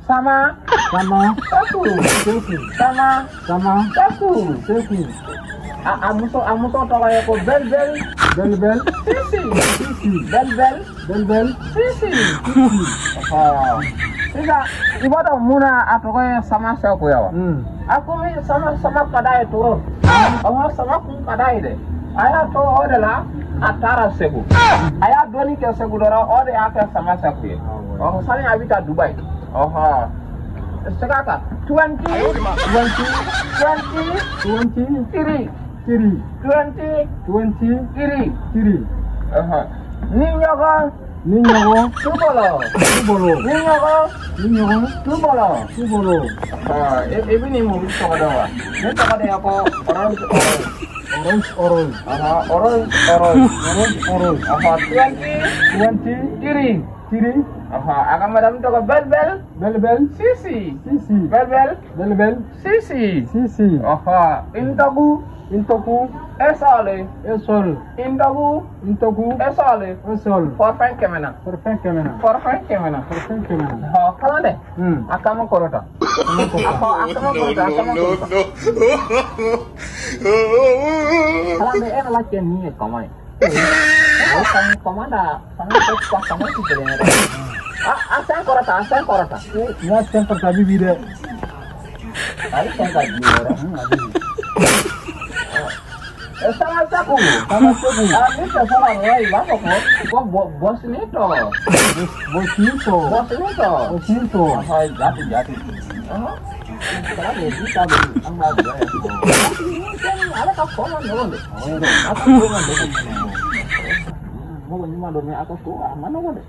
Sama sekou. Sama sekou. Amu so to kaya ko bel. Sisi. Bel. Sisi. Sisa ibu tahu muna atau kaya sama sekou ya. Aku mi sama kadai turun. Kamu sama ku kadai deh. Ayah to adalah atara sekou. Ayah doni ke sekou dora ode aka sama sekou. Oh, saling abita Dubai. Sekarang 20 kiri. Ninyogo tubolo. Ibi ni mo bisa kada wa. Nito kada ako orange. Orange. 20 kiri. Akan madam to bel. Sisi. Bel. Sisi. Intoku. Esole. Intoku. Esole. Perfect kemana. Kalau deh. Akamu korota. Kalau deh lagi ni kamai. Komanda. Kamu tidak. Asal korota. Ya sen pertabi bida. Ay, sen kaji orang. Sama sekou. Ini sama lagi, bos bos nito. Hai, jati. Sekarang ni kita beli, angkat dia. Ini ada kawan dong deh. Aku belum ada. Mau ni mana dorang aku tu, mana deh.